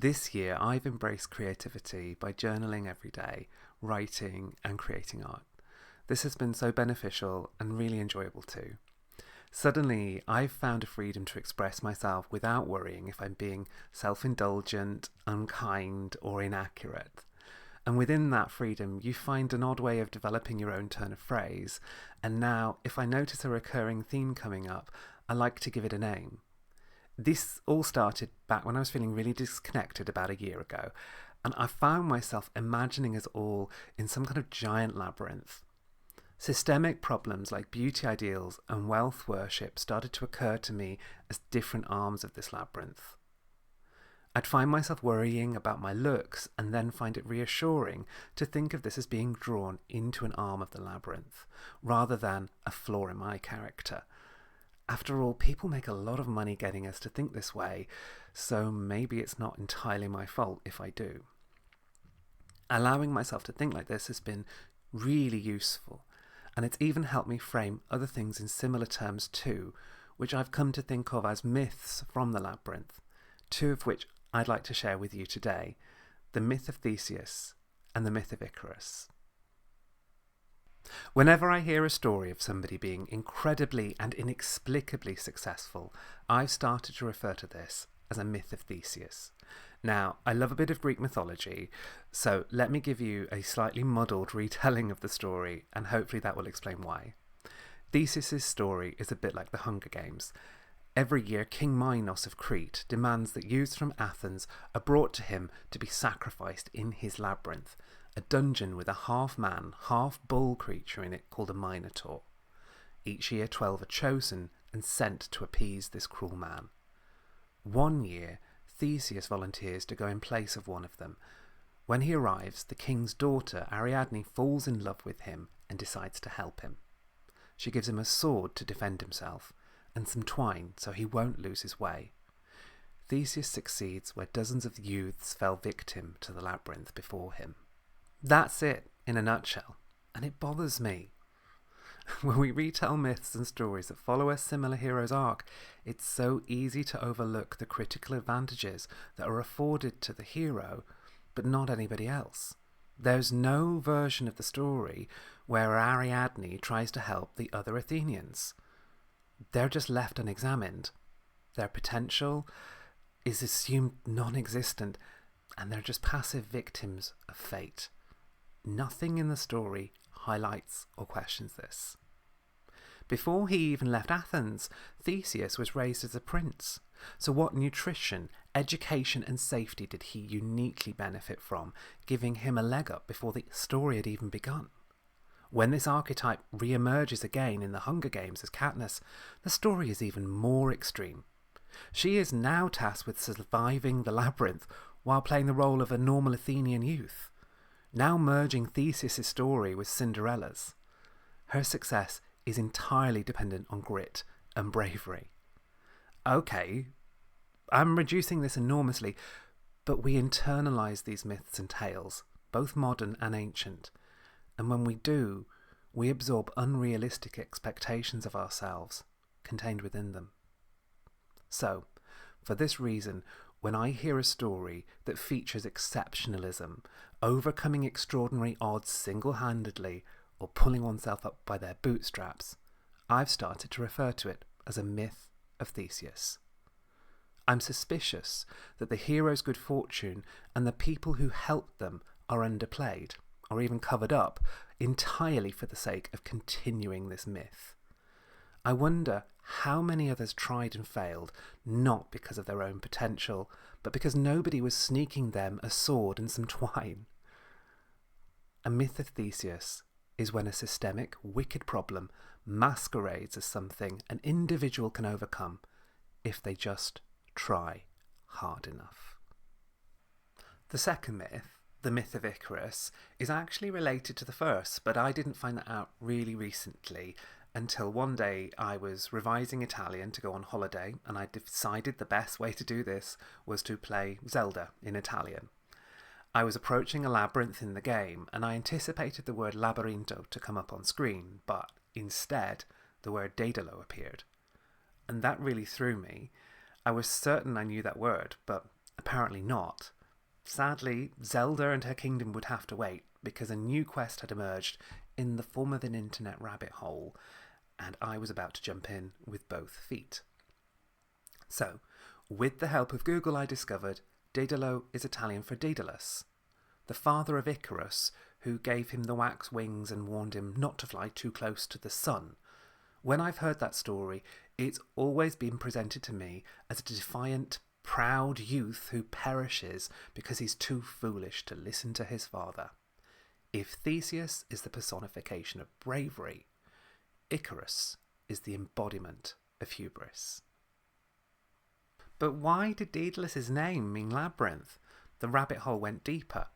This year, I've embraced creativity by journaling every day, writing and creating art. This has been so beneficial and really enjoyable too. Suddenly, I've found a freedom to express myself without worrying if I'm being self-indulgent, unkind, or inaccurate. And within that freedom, you find an odd way of developing your own turn of phrase. And now, if I notice a recurring theme coming up, I like to give it a name. This all started back when I was feeling really disconnected about a year ago, and I found myself imagining us all in some kind of giant labyrinth. Systemic problems like beauty ideals and wealth worship started to occur to me as different arms of this labyrinth. I'd find myself worrying about my looks and then find it reassuring to think of this as being drawn into an arm of the labyrinth, rather than a flaw in my character. After all, people make a lot of money getting us to think this way, so maybe it's not entirely my fault if I do. Allowing myself to think like this has been really useful, and it's even helped me frame other things in similar terms too, which I've come to think of as myths from the labyrinth, two of which I'd like to share with you today: the myth of Theseus and the myth of Icarus. Whenever I hear a story of somebody being incredibly and inexplicably successful, I've started to refer to this as a myth of Theseus. Now, I love a bit of Greek mythology, so let me give you a slightly muddled retelling of the story, and hopefully that will explain why. Theseus' story is a bit like the Hunger Games. Every year, King Minos of Crete demands that youths from Athens are brought to him to be sacrificed in his labyrinth, a dungeon with a half-man, half-bull creature in it called a Minotaur. Each year 12 are chosen and sent to appease this cruel man. One year, Theseus volunteers to go in place of one of them. When he arrives, the king's daughter, Ariadne, falls in love with him and decides to help him. She gives him a sword to defend himself, and some twine so he won't lose his way. Theseus succeeds where dozens of youths fell victim to the labyrinth before him. That's it, in a nutshell, and it bothers me. When we retell myths and stories that follow a similar hero's arc, it's so easy to overlook the critical advantages that are afforded to the hero, but not anybody else. There's no version of the story where Ariadne tries to help the other Athenians. They're just left unexamined. Their potential is assumed non-existent, and they're just passive victims of fate. Nothing in the story highlights or questions this. Before he even left Athens, Theseus was raised as a prince. So what nutrition, education and safety did he uniquely benefit from, giving him a leg up before the story had even begun? When this archetype re-emerges again in the Hunger Games as Katniss, the story is even more extreme. She is now tasked with surviving the labyrinth while playing the role of a normal Athenian youth, now merging Theseus' story with Cinderella's. Her success is entirely dependent on grit and bravery. Okay, I'm reducing this enormously, but we internalise these myths and tales, both modern and ancient, and when we do, we absorb unrealistic expectations of ourselves contained within them. So, for this reason, when I hear a story that features exceptionalism, overcoming extraordinary odds single-handedly, or pulling oneself up by their bootstraps, I've started to refer to it as a myth of Theseus. I'm suspicious that the hero's good fortune and the people who helped them are underplayed, or even covered up, entirely for the sake of continuing this myth. I wonder how many others tried and failed, not because of their own potential, but because nobody was sneaking them a sword and some twine. A myth of Theseus is when a systemic, wicked problem masquerades as something an individual can overcome if they just try hard enough. The second myth, the myth of Icarus, is actually related to the first, but I didn't find that out really recently until one day I was revising Italian to go on holiday, and I decided the best way to do this was to play Zelda in Italian. I was approaching a labyrinth in the game, and I anticipated the word labirinto to come up on screen, but instead the word Daedalo appeared. And that really threw me. I was certain I knew that word, but apparently not. Sadly, Zelda and her kingdom would have to wait because a new quest had emerged in the form of an internet rabbit hole, and I was about to jump in with both feet. So, with the help of Google, I discovered Daedalo is Italian for Daedalus, the father of Icarus, who gave him the wax wings and warned him not to fly too close to the sun. When I've heard that story, it's always been presented to me as a defiant, proud youth who perishes because he's too foolish to listen to his father. If Theseus is the personification of bravery, Icarus is the embodiment of hubris. But why did Daedalus's name mean labyrinth? The rabbit hole went deeper.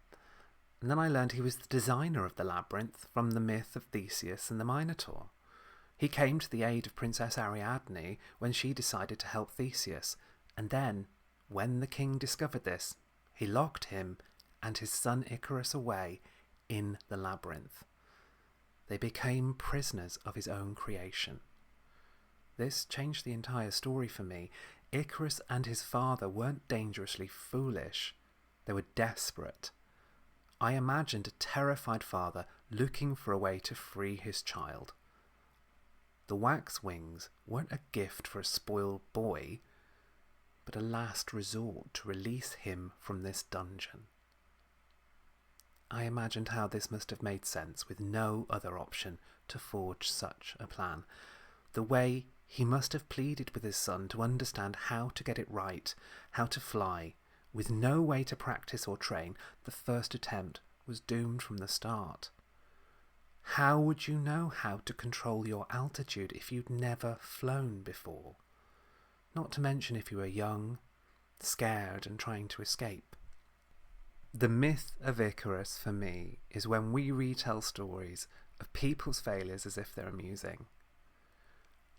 And then I learned he was the designer of the labyrinth from the myth of Theseus and the Minotaur. He came to the aid of Princess Ariadne when she decided to help Theseus, and then, when the king discovered this, he locked him and his son Icarus away in the labyrinth. They became prisoners of his own creation. This changed the entire story for me. Icarus and his father weren't dangerously foolish. They were desperate. I imagined a terrified father looking for a way to free his child. The wax wings weren't a gift for a spoiled boy, but a last resort to release him from this dungeon. I imagined how this must have made sense with no other option to forge such a plan. The way he must have pleaded with his son to understand how to get it right, how to fly. With no way to practice or train, the first attempt was doomed from the start. How would you know how to control your altitude if you'd never flown before? Not to mention if you were young, scared and trying to escape. The myth of Icarus for me is when we retell stories of people's failures as if they're amusing.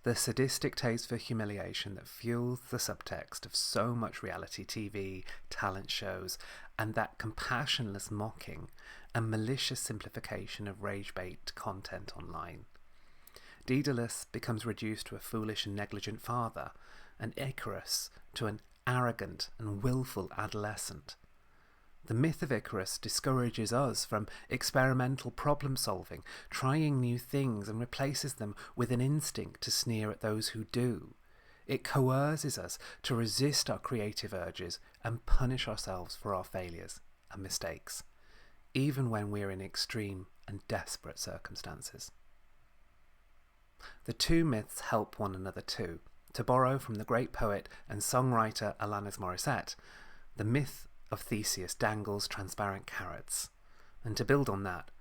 The sadistic taste for humiliation that fuels the subtext of so much reality TV, talent shows, and that compassionless mocking and malicious simplification of rage-bait content online. Daedalus becomes reduced to a foolish and negligent father, and Icarus to an arrogant and willful adolescent. The myth of Icarus discourages us from experimental problem-solving, trying new things, and replaces them with an instinct to sneer at those who do. It coerces us to resist our creative urges and punish ourselves for our failures and mistakes, even when we're in extreme and desperate circumstances. The two myths help one another too. To borrow from the great poet and songwriter Alanis Morissette, the myth of Theseus dangles transparent carrots, and to build on that,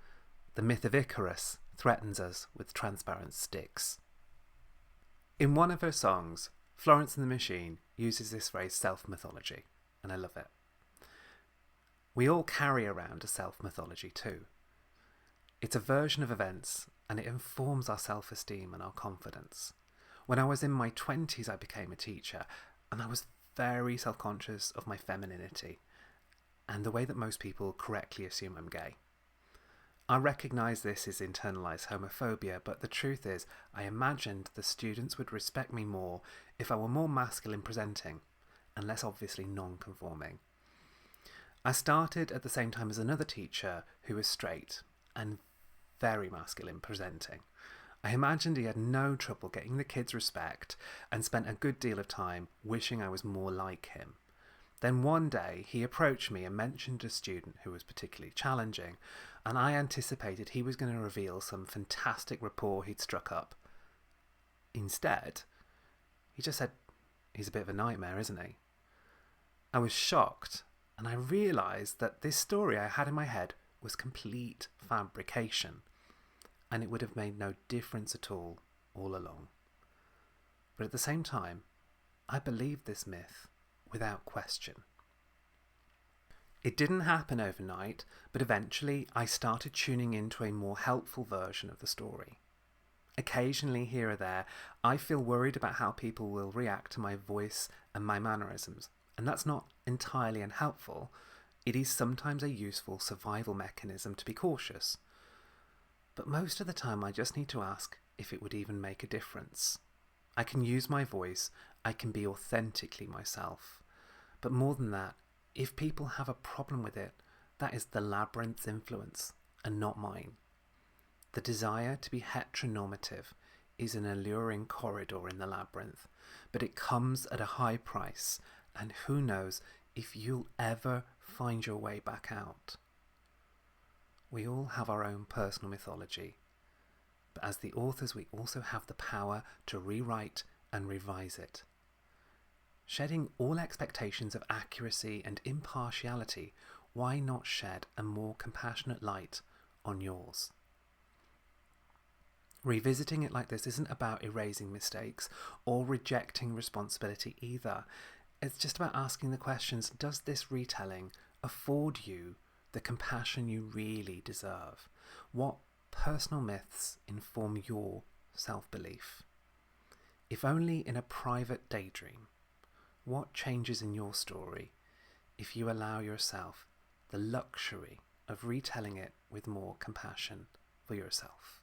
the myth of Icarus threatens us with transparent sticks. In one of her songs, Florence and the Machine uses this phrase self-mythology, and I love it. We all carry around a self-mythology too. It's a version of events, and it informs our self-esteem and our confidence. When I was in my 20s, I became a teacher, and I was very self-conscious of my femininity and the way that most people correctly assume I'm gay. I recognise this as internalised homophobia, but the truth is I imagined the students would respect me more if I were more masculine presenting and less obviously non-conforming. I started at the same time as another teacher who was straight and very masculine presenting. I imagined he had no trouble getting the kids' respect and spent a good deal of time wishing I was more like him. Then one day he approached me and mentioned a student who was particularly challenging, and I anticipated he was going to reveal some fantastic rapport he'd struck up. Instead, he just said, "He's a bit of a nightmare, isn't he?" I was shocked, and I realised that this story I had in my head was complete fabrication, and it would have made no difference at all along. But at the same time, I believed this myth without question. It didn't happen overnight, but eventually I started tuning into a more helpful version of the story. Occasionally, here or there, I feel worried about how people will react to my voice and my mannerisms, and that's not entirely unhelpful. It is sometimes a useful survival mechanism to be cautious. But most of the time I just need to ask if it would even make a difference. I can use my voice, I can be authentically myself. But more than that, If people have a problem with it, that is the Labyrinth's influence and not mine. The desire to be heteronormative is an alluring corridor in the Labyrinth, but it comes at a high price, and who knows if you'll ever find your way back out. We all have our own personal mythology, but as the authors we also have the power to rewrite and revise it. Shedding all expectations of accuracy and impartiality, why not shed a more compassionate light on yours? Revisiting it like this isn't about erasing mistakes or rejecting responsibility either. It's just about asking the questions, does this retelling afford you the compassion you really deserve? What personal myths inform your self-belief? If only in a private daydream, what changes in your story if you allow yourself the luxury of retelling it with more compassion for yourself?